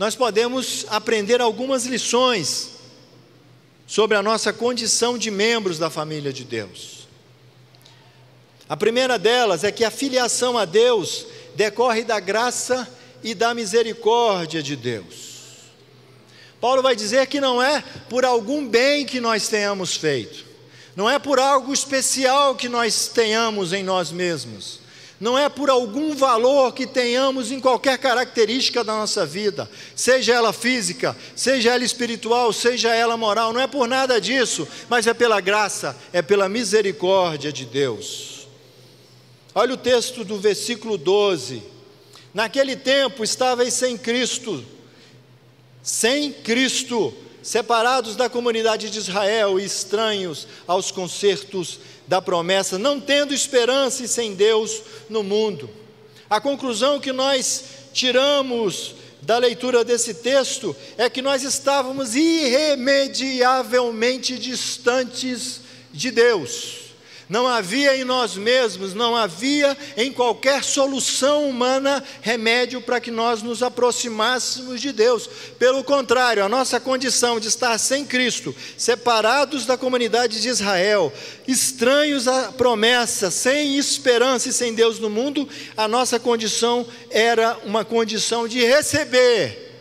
nós podemos aprender algumas lições sobre a nossa condição de membros da família de Deus. A primeira delas é que a filiação a Deus decorre da graça e da misericórdia de Deus. Paulo vai dizer que não é por algum bem que nós tenhamos feito, não é por algo especial que nós tenhamos em nós mesmos, não é por algum valor que tenhamos em qualquer característica da nossa vida, seja ela física, seja ela espiritual, seja ela moral, não é por nada disso, mas é pela graça, é pela misericórdia de Deus. Olha o texto do versículo 12: naquele tempo estáveis sem Cristo, separados da comunidade de Israel e estranhos aos concertos da promessa, não tendo esperança e sem Deus no mundo. A conclusão que nós tiramos da leitura desse texto é que nós estávamos irremediavelmente distantes de Deus. Não havia em nós mesmos, não havia em qualquer solução humana remédio para que nós nos aproximássemos de Deus. Pelo contrário, a nossa condição de estar sem Cristo, separados da comunidade de Israel, estranhos à promessa, sem esperança e sem Deus no mundo, a nossa condição era uma condição de receber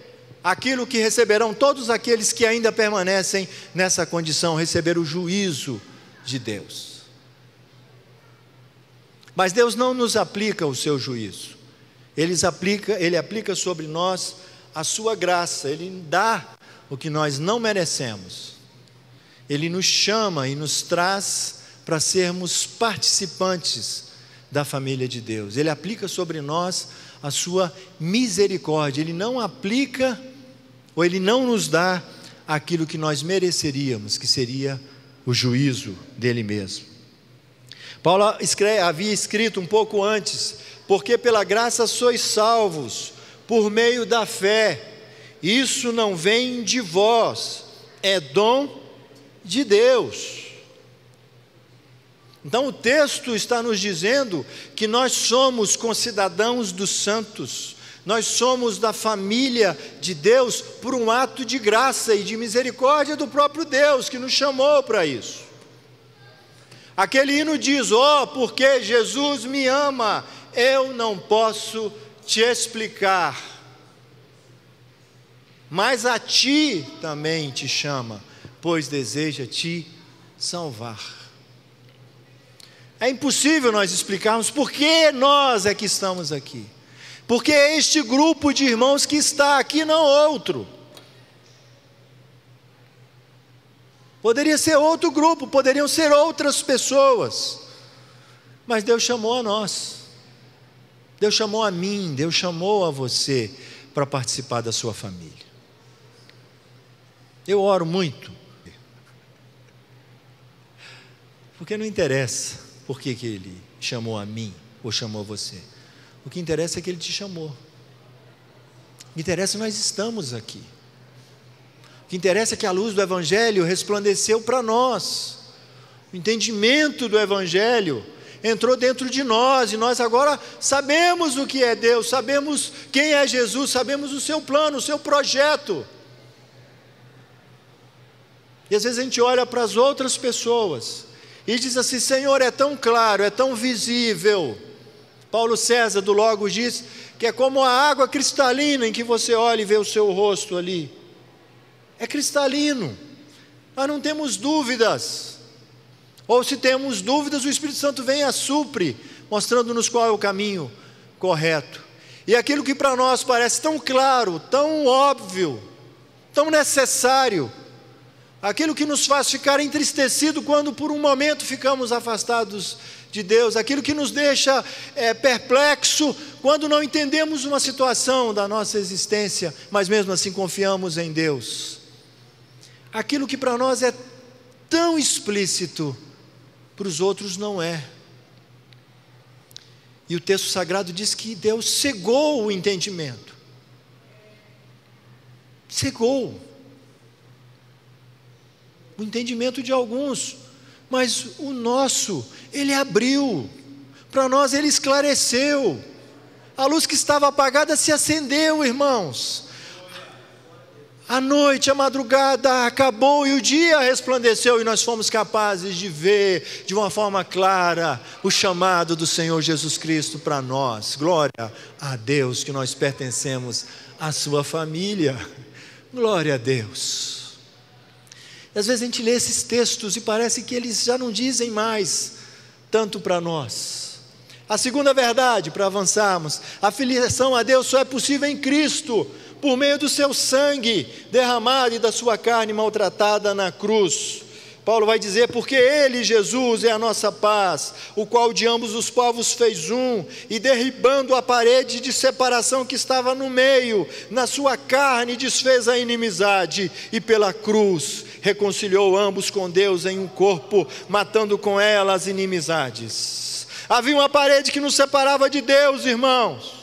aquilo que receberão todos aqueles que ainda permanecem nessa condição, receber o juízo de Deus. Mas Deus não nos aplica o seu juízo, Ele aplica sobre nós a sua graça, Ele dá o que nós não merecemos, Ele nos chama e nos traz para sermos participantes da família de Deus. Ele aplica sobre nós a sua misericórdia, Ele não aplica, ou Ele não nos dá aquilo que nós mereceríamos, que seria o juízo dEle mesmo. Paulo havia escrito um pouco antes: porque pela graça sois salvos, por meio da fé, isso não vem de vós, é dom de Deus. Então o texto está nos dizendo que nós somos concidadãos dos santos, nós somos da família de Deus por um ato de graça e de misericórdia do próprio Deus, que nos chamou para isso. Aquele hino diz: porque Jesus me ama, eu não posso te explicar, mas a ti também te chama, pois deseja te salvar. É impossível nós explicarmos por que nós é que estamos aqui, porque é este grupo de irmãos que está aqui, não outro. Poderia ser outro grupo, poderiam ser outras pessoas, mas Deus chamou a nós, Deus chamou a mim, Deus chamou a você para participar da sua família. Eu oro muito, porque não interessa por que Ele chamou a mim ou chamou você, o que interessa é que Ele te chamou, o que interessa é que nós estamos aqui. O que interessa é que a luz do Evangelho resplandeceu para nós, o entendimento do Evangelho entrou dentro de nós, e nós agora sabemos o que é Deus, sabemos quem é Jesus, sabemos o seu plano, o seu projeto. E às vezes a gente olha para as outras pessoas e diz assim: Senhor, é tão claro, é tão visível. Paulo César do Logos diz que é como a água cristalina em que você olha e vê o seu rosto ali. É cristalino, nós não temos dúvidas, ou se temos dúvidas, o Espírito Santo vem e supre, mostrando-nos qual é o caminho correto. E aquilo que para nós parece tão claro, tão óbvio, tão necessário, aquilo que nos faz ficar entristecido quando por um momento ficamos afastados de Deus, aquilo que nos deixa perplexo quando não entendemos uma situação da nossa existência, mas mesmo assim confiamos em Deus. Aquilo que para nós é tão explícito, para os outros não é. E o texto sagrado diz que Deus cegou o entendimento. Cegou o entendimento de alguns, mas o nosso, Ele abriu, para nós Ele esclareceu. A luz que estava apagada se acendeu, irmãos. A noite, a madrugada acabou e o dia resplandeceu, e nós fomos capazes de ver de uma forma clara o chamado do Senhor Jesus Cristo para nós. Glória a Deus que nós pertencemos à sua família. Glória a Deus. E às vezes a gente lê esses textos e parece que eles já não dizem mais tanto para nós. A segunda verdade, para avançarmos: a filiação a Deus só é possível em Cristo, por meio do seu sangue derramado e da sua carne maltratada na cruz. Paulo vai dizer: porque Ele, Jesus, é a nossa paz, o qual de ambos os povos fez um, e derribando a parede de separação que estava no meio, na sua carne desfez a inimizade, e pela cruz reconciliou ambos com Deus em um corpo, matando com ela as inimizades. Havia uma parede que nos separava de Deus, irmãos,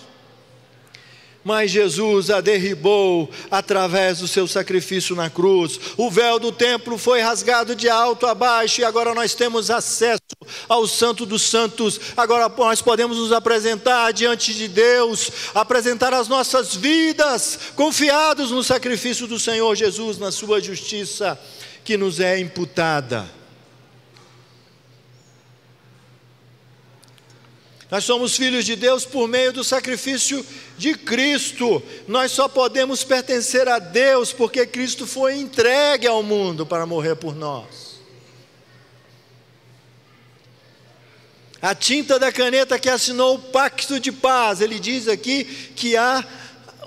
mas Jesus a derribou através do seu sacrifício na cruz. O véu do templo foi rasgado de alto a baixo, e agora nós temos acesso ao Santo dos Santos. Agora nós podemos nos apresentar diante de Deus, apresentar as nossas vidas, confiados no sacrifício do Senhor Jesus, na sua justiça que nos é imputada. Nós somos filhos de Deus por meio do sacrifício de Cristo. Nós só podemos pertencer a Deus porque Cristo foi entregue ao mundo para morrer por nós. A tinta da caneta que assinou o pacto de paz, ele diz aqui que há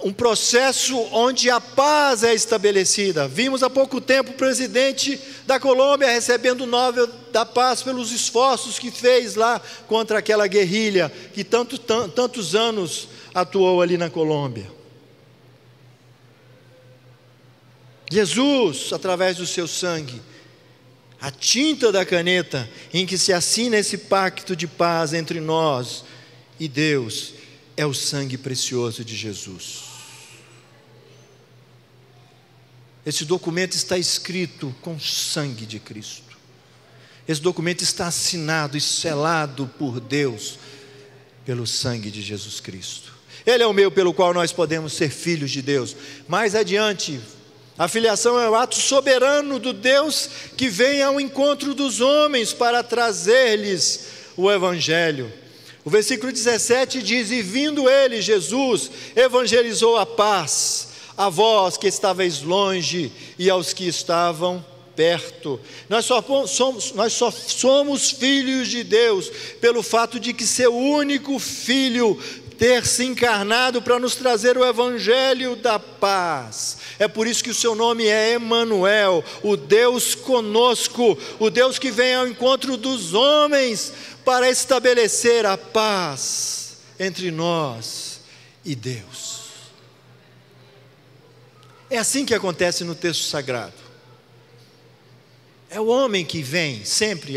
um processo onde a paz é estabelecida. Vimos há pouco tempo o presidente da Colômbia recebendo o Nobel da Paz pelos esforços que fez lá contra aquela guerrilha que tantos anos atuou ali na Colômbia. Jesus, através do seu sangue, a tinta da caneta em que se assina esse pacto de paz entre nós e Deus, é o sangue precioso de Jesus. Esse documento está escrito com o sangue de Cristo. Esse documento está assinado e selado por Deus pelo sangue de Jesus Cristo. Ele é o meio pelo qual nós podemos ser filhos de Deus. Mais adiante, a filiação é o ato soberano do Deus que vem ao encontro dos homens para trazer-lhes o Evangelho. O versículo 17 diz: e vindo ele, Jesus, evangelizou a paz a vós que estáveis longe e aos que estavam perto. Nós só somos filhos de Deus pelo fato de que seu único Filho ter se encarnado para nos trazer o Evangelho da paz. É por isso que o seu nome é Emanuel, o Deus conosco, o Deus que vem ao encontro dos homens para estabelecer a paz entre nós e Deus. É assim que acontece no texto sagrado. É o homem que vem sempre,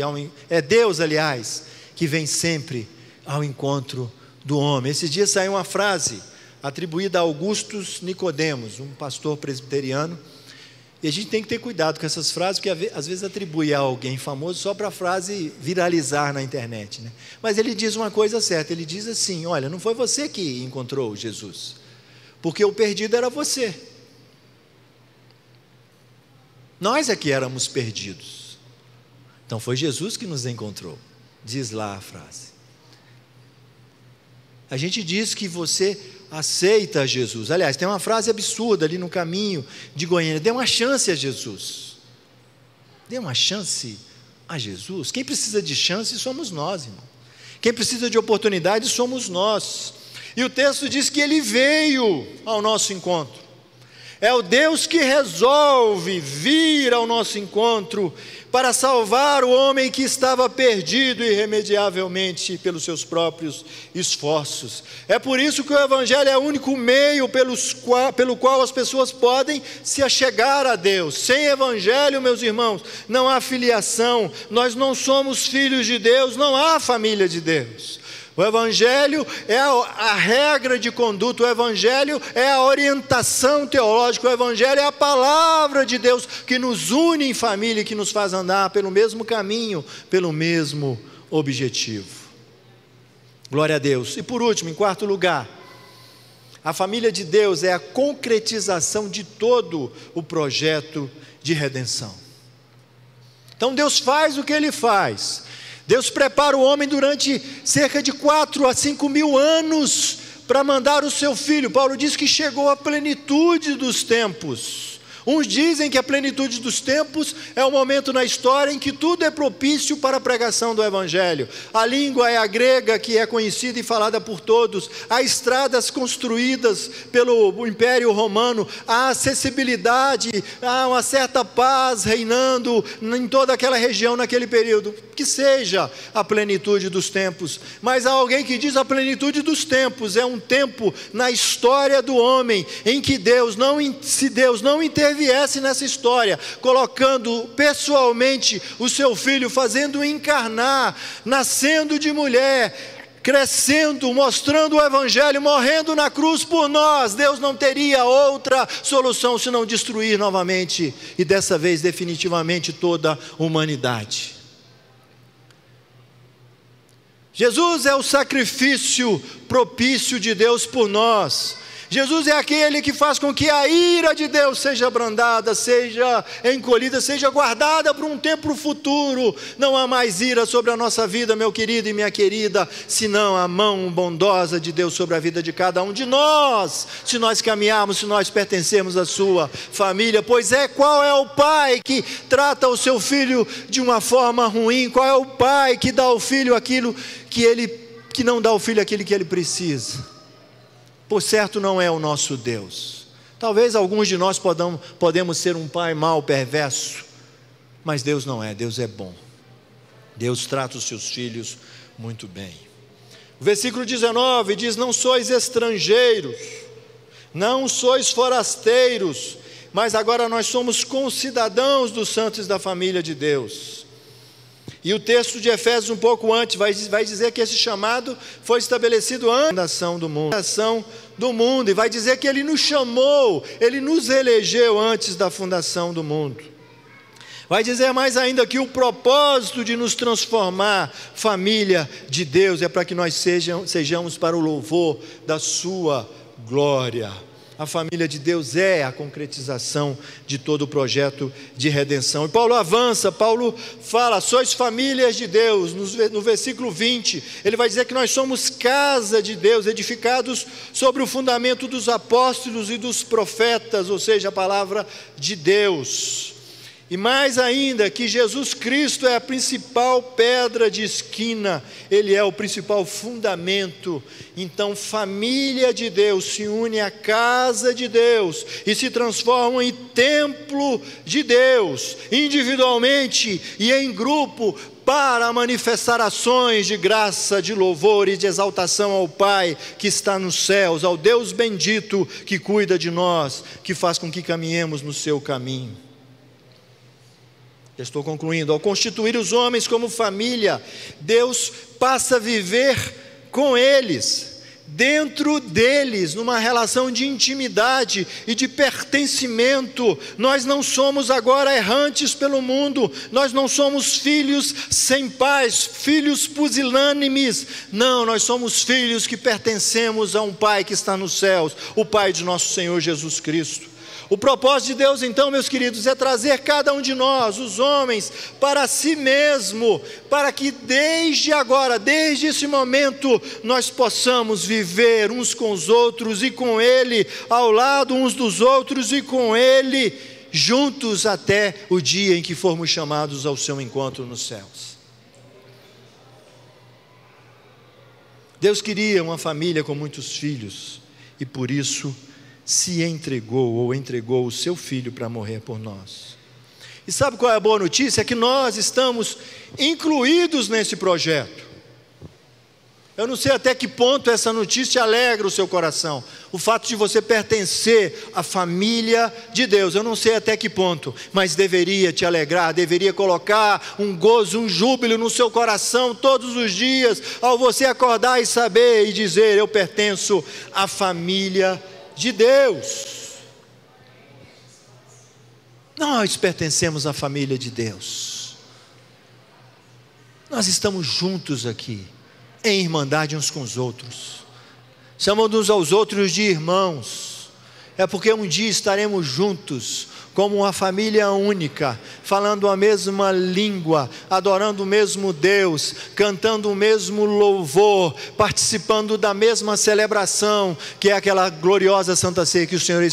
é Deus, aliás, que vem sempre ao encontro do homem. Esses dias saiu uma frase atribuída a Augustus Nicodemos, um pastor presbiteriano, e a gente tem que ter cuidado com essas frases, porque às vezes atribui a alguém famoso só para a frase viralizar na internet, né? Mas ele diz uma coisa certa, ele diz assim: olha, não foi você que encontrou Jesus, porque o perdido era você. Nós é que éramos perdidos. Então foi Jesus que nos encontrou. Diz lá a frase. A gente diz que você aceita Jesus. Aliás, tem uma frase absurda ali no caminho de Goiânia: dê uma chance a Jesus. Dê uma chance a Jesus. Quem precisa de chance somos nós, irmão. Quem precisa de oportunidade somos nós. E o texto diz que Ele veio ao nosso encontro. É o Deus que resolve vir ao nosso encontro para salvar o homem que estava perdido irremediavelmente pelos seus próprios esforços. É por isso que o Evangelho é o único meio pelo qual as pessoas podem se achegar a Deus. Sem Evangelho, meus irmãos, não há filiação. Nós não somos filhos de Deus, não há família de Deus. O Evangelho é a regra de conduta, o Evangelho é a orientação teológica, o Evangelho é a palavra de Deus que nos une em família e que nos faz andar pelo mesmo caminho, pelo mesmo objetivo. Glória a Deus. E por último, em quarto lugar, A família de Deus é a concretização de todo o projeto de redenção. Então Deus faz o que Ele faz. Deus prepara o homem durante cerca de 4 a 5 mil anos para mandar o seu Filho. Paulo diz que chegou a plenitude dos tempos. Uns dizem que a plenitude dos tempos é o momento na história em que tudo é propício para a pregação do Evangelho. A língua é a grega, que é conhecida e falada por todos. Há estradas construídas pelo Império Romano. Há acessibilidade, há uma certa paz reinando em toda aquela região naquele período. Que seja a plenitude dos tempos. Mas há alguém que diz a plenitude dos tempos é um tempo na história do homem em que se Deus não interviesse nessa história, colocando pessoalmente o seu Filho, fazendo encarnar, nascendo de mulher, crescendo, mostrando o Evangelho, morrendo na cruz por nós, Deus não teria outra solução senão destruir novamente, e dessa vez definitivamente toda a humanidade. Jesus é o sacrifício propício de Deus por nós. Jesus é aquele que faz com que a ira de Deus seja abrandada, seja encolhida, seja guardada para um tempo futuro. Não há mais ira sobre a nossa vida, meu querido e minha querida, senão a mão bondosa de Deus sobre a vida de cada um de nós, se nós caminharmos, se nós pertencermos à sua família. Pois qual é o pai que trata o seu filho de uma forma ruim? Qual é o pai que dá ao filho aquilo que não dá ao filho aquilo que ele precisa? Por certo não é o nosso Deus. Talvez alguns de nós podemos ser um pai mau, perverso, mas Deus não é, Deus é bom. Deus trata os seus filhos muito bem. O versículo 19 diz: não sois estrangeiros, não sois forasteiros, mas agora nós somos concidadãos dos santos da família de Deus. E o texto de Efésios, um pouco antes, vai dizer que esse chamado foi estabelecido antes da fundação do mundo. E vai dizer que Ele nos chamou, Ele nos elegeu antes da fundação do mundo. Vai dizer mais ainda que o propósito de nos transformar família de Deus é para que nós sejamos para o louvor da sua glória. A família de Deus é a concretização de todo o projeto de redenção. E Paulo avança, Paulo fala: sois famílias de Deus. No versículo 20, ele vai dizer que nós somos casa de Deus, edificados sobre o fundamento dos apóstolos e dos profetas, ou seja, a palavra de Deus. E mais ainda, que Jesus Cristo é a principal pedra de esquina, Ele é o principal fundamento. Então, família de Deus se une à casa de Deus e se transformam em templo de Deus, individualmente e em grupo, para manifestar ações de graça, de louvor e de exaltação ao Pai que está nos céus, ao Deus bendito que cuida de nós, que faz com que caminhemos no seu caminho. Estou concluindo. Ao constituir os homens como família, Deus passa a viver com eles, dentro deles, numa relação de intimidade e de pertencimento. Nós não somos agora errantes pelo mundo, nós não somos filhos sem pais, filhos pusilânimes. Não, nós somos filhos que pertencemos a um Pai que está nos céus, o Pai de nosso Senhor Jesus Cristo. O propósito de Deus, então, meus queridos, é trazer cada um de nós, os homens, para si mesmo, para que desde agora, desde esse momento, nós possamos viver uns com os outros e com Ele, ao lado uns dos outros e com Ele, juntos até o dia em que formos chamados ao seu encontro nos céus. Deus queria uma família com muitos filhos e por isso se entregou o seu Filho para morrer por nós. E sabe qual é a boa notícia? É que nós estamos incluídos nesse projeto. Eu não sei até que ponto essa notícia alegra o seu coração, o fato de você pertencer à família de Deus. Eu não sei até que ponto, mas deveria te alegrar, deveria colocar um gozo, um júbilo no seu coração todos os dias, ao você acordar e saber e dizer: eu pertenço à família de Deus. Nós pertencemos à família de Deus. Nós estamos juntos aqui, em irmandade uns com os outros. chamando uns aos outros de irmãos, é porque um dia estaremos juntos, como uma família única, falando a mesma língua, adorando o mesmo Deus, cantando o mesmo louvor, participando da mesma celebração, que é aquela gloriosa Santa Ceia que o Senhor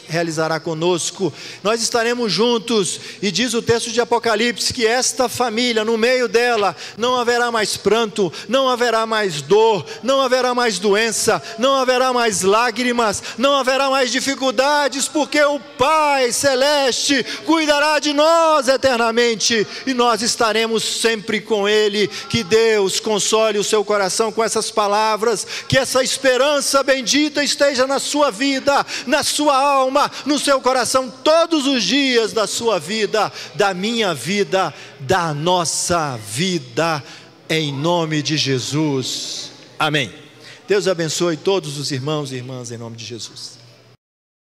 realizará conosco. Nós estaremos juntos, e diz o texto de Apocalipse que esta família, no meio dela, não haverá mais pranto, não haverá mais dor, não haverá mais doença, não haverá mais lágrimas, não haverá mais dificuldades, porque o Pai Celeste cuidará de nós eternamente, e nós estaremos sempre com Ele. Que Deus console o seu coração com essas palavras, que essa esperança bendita esteja na sua vida, na sua alma, no seu coração, todos os dias da sua vida, da minha vida, da nossa vida, em nome de Jesus, amém. Deus abençoe todos os irmãos e irmãs, em nome de Jesus.